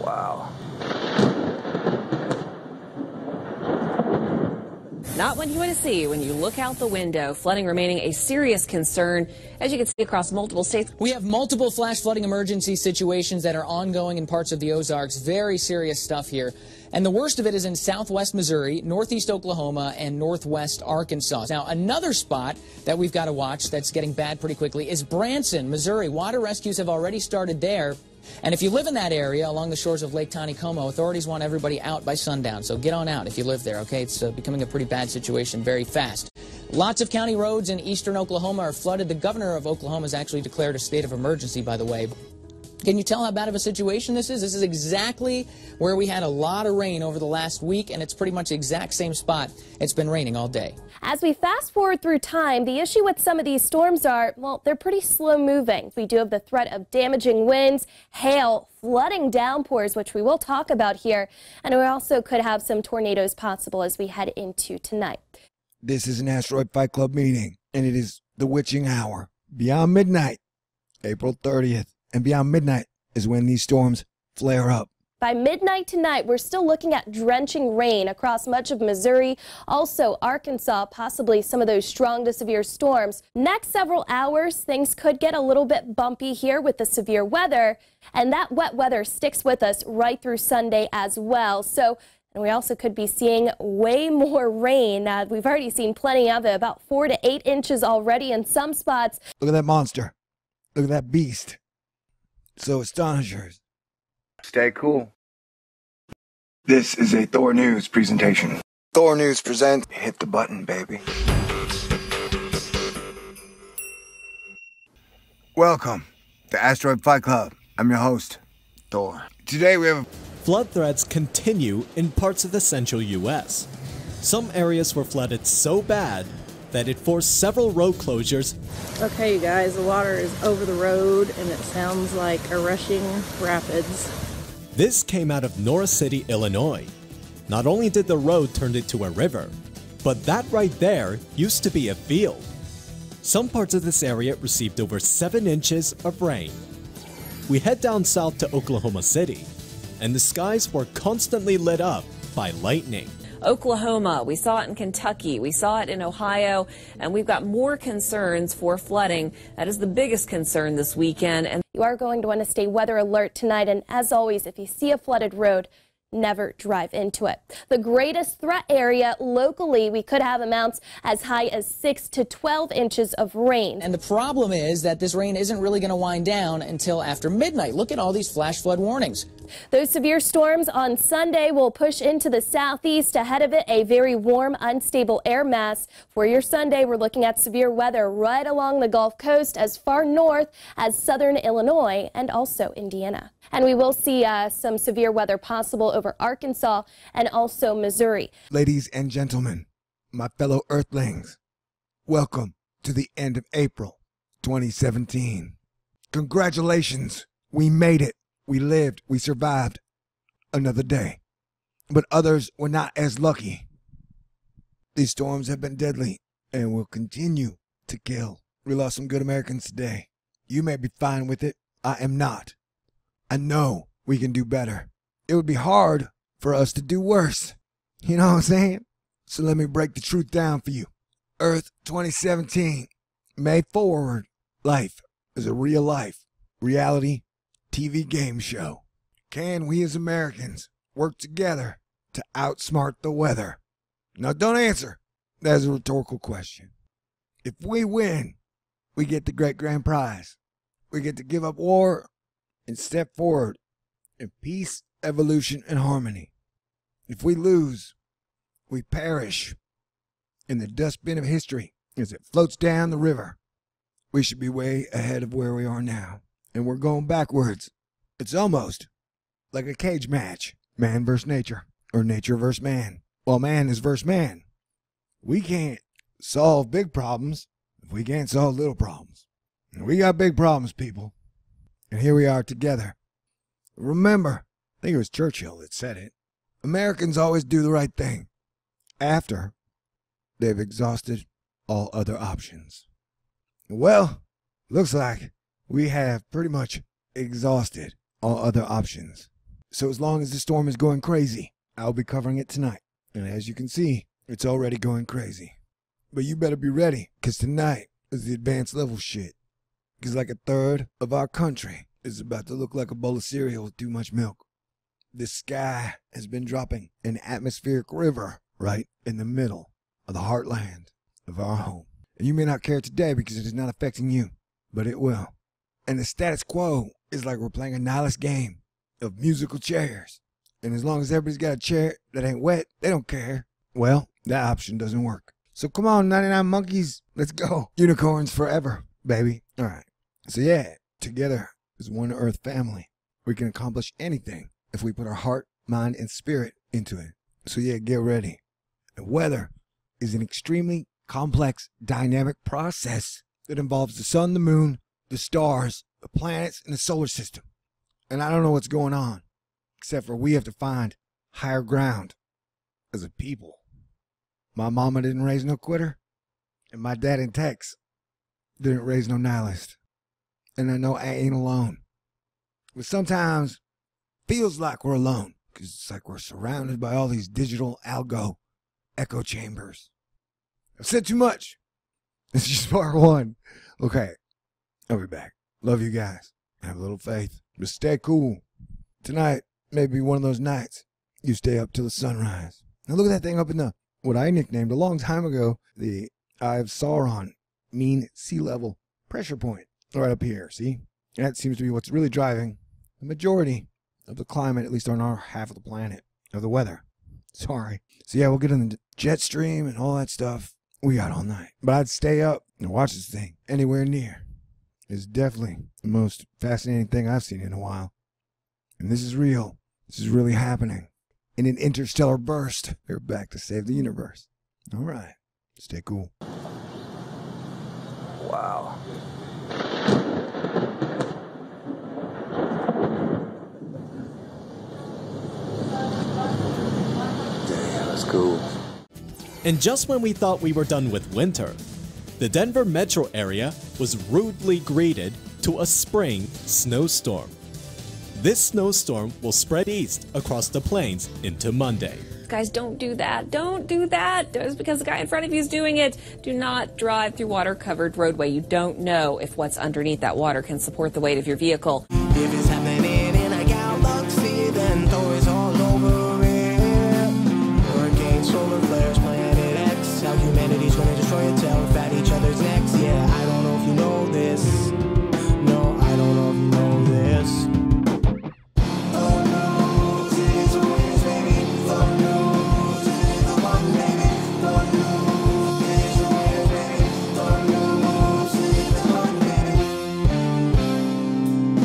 Wow. Not what you want to see when you look out the window. Flooding remaining a serious concern, as you can see across multiple states. We have multiple flash flooding emergency situations that are ongoing in parts of the Ozarks. Very serious stuff here. And the worst of it is in southwest Missouri, northeast Oklahoma, and northwest Arkansas. Now, another spot that we've got to watch that's getting bad pretty quickly is Branson, Missouri. Water rescues have already started there. And if you live in that area along the shores of Lake Taneycomo, authorities want everybody out by sundown. So get on out if you live there, okay? It's becoming a pretty bad situation very fast. Lots of county roads in eastern Oklahoma are flooded. The governor of Oklahoma has actually declared a state of emergency, by the way. Can you tell how bad of a situation this is? This is exactly where we had a lot of rain over the last week, and it's pretty much the exact same spot. It's been raining all day. As we fast forward through time, the issue with some of these storms are, well, they're pretty slow moving. We do have the threat of damaging winds, hail, flooding downpours, which we will talk about here, and we also could have some tornadoes possible as we head into tonight. This is an Asteroid Fight Club meeting, and it is the witching hour. Beyond midnight, April 30th. And beyond midnight is when these storms flare up. By midnight tonight, we're still looking at drenching rain across much of Missouri, also Arkansas, possibly some of those strong to severe storms. Next several hours, things could get a little bit bumpy here with the severe weather, and that wet weather sticks with us right through Sunday as well. So, and we also could be seeing way more rain. We've already seen plenty of it, about 4 to 8 inches already in some spots. Look at that monster. Look at that beast. So astonishers. Stay cool. This is a Thor News presentation. Thor News presents Hit the Button, baby. Welcome to Asteroid Fight Club. I'm your host, Thor. Today we have flood threats continue in parts of the central U.S. Some areas were flooded so bad that it forced several road closures. Okay, you guys, the water is over the road and it sounds like a rushing rapids. This came out of Norris City, Illinois. Not only did the road turn into a river, but that right there used to be a field. Some parts of this area received over 7 inches of rain. We head down south to Oklahoma City, and the skies were constantly lit up by lightning. Oklahoma, we saw it in Kentucky, we saw it in Ohio, and we've got more concerns for flooding. That is the biggest concern this weekend. And you are going to want to stay weather alert tonight, and as always, if you see a flooded road, never drive into it. The greatest threat area locally, we could have amounts as high as 6 to 12 inches of rain. And the problem is that this rain isn't really going to wind down until after midnight. Look at all these flash flood warnings. Those severe storms on Sunday will push into the southeast. Ahead of it, a very warm, unstable air mass. For your Sunday, we're looking at severe weather right along the Gulf Coast as far north as southern Illinois and also Indiana. And we will see some severe weather possible over Arkansas and also Missouri. Ladies and gentlemen, my fellow Earthlings, welcome to the end of April 2017. Congratulations, we made it. We lived, we survived another day. But others were not as lucky. These storms have been deadly and will continue to kill. We lost some good Americans today. You may be fine with it. I am not. I know we can do better. It would be hard for us to do worse. You know what I'm saying? So let me break the truth down for you. Earth 2017, May forward. Life is a real life, reality TV game show. Can we as Americans work together to outsmart the weather? Now don't answer. That's a rhetorical question. If we win, we get the great grand prize. We get to give up war and step forward in peace, evolution, and harmony. If we lose, we perish in the dustbin of history as it floats down the river. We should be way ahead of where we are now, and we're going backwards. It's almost like a cage match, man versus nature, or nature versus man. Well, man is versus man. We can't solve big problems if we can't solve little problems. And we got big problems, people. And here we are together. Remember, I think it was Churchill that said it, Americans always do the right thing after they've exhausted all other options. Well, looks like we have pretty much exhausted all other options. So as long as the storm is going crazy, I'll be covering it tonight. And as you can see, it's already going crazy. But you better be ready, because tonight is the advanced level shit. Because like a third of our country is about to look like a bowl of cereal with too much milk. The sky has been dropping an atmospheric river right in the middle of the heartland of our home. And you may not care today because it is not affecting you, but it will. And the status quo is like we're playing a nihilist game of musical chairs. And as long as everybody's got a chair that ain't wet, they don't care. Well, that option doesn't work. So come on, 99 monkeys, let's go. Unicorns forever, baby. All right. So yeah, together as one Earth family, we can accomplish anything if we put our heart, mind, and spirit into it. So yeah, get ready. The weather is an extremely complex, dynamic process that involves the sun, the moon, the stars, the planets, and the solar system. And I don't know what's going on, except for we have to find higher ground as a people. My mama didn't raise no quitter, and my dad in Tex didn't raise no nihilist. And I know I ain't alone. But sometimes feels like we're alone, because it's like we're surrounded by all these digital algo echo chambers. I've said too much. This is just part one. Okay, I'll be back. Love you guys. Have a little faith. But stay cool. Tonight may be one of those nights you stay up till the sunrise. Now look at that thing up in the, what I nicknamed a long time ago, the Eye of Sauron, mean sea level pressure point. Right up here, see? That seems to be what's really driving the majority of the climate, at least on our half of the planet, of the weather. Sorry. So yeah, we'll get in the jet stream and all that stuff. We got all night. But I'd stay up and watch this thing anywhere near. It's definitely the most fascinating thing I've seen in a while. And this is real. This is really happening. In an interstellar burst, they're back to save the universe. All right. Stay cool. Wow. Damn, that's cool. And just when we thought we were done with winter, the Denver metro area was rudely greeted to a spring snowstorm. This snowstorm will spread east across the plains into Monday. Guys, don't do that. Don't do that. Just because the guy in front of you is doing it. Do not drive through water-covered roadway. You don't know if what's underneath that water can support the weight of your vehicle. If it's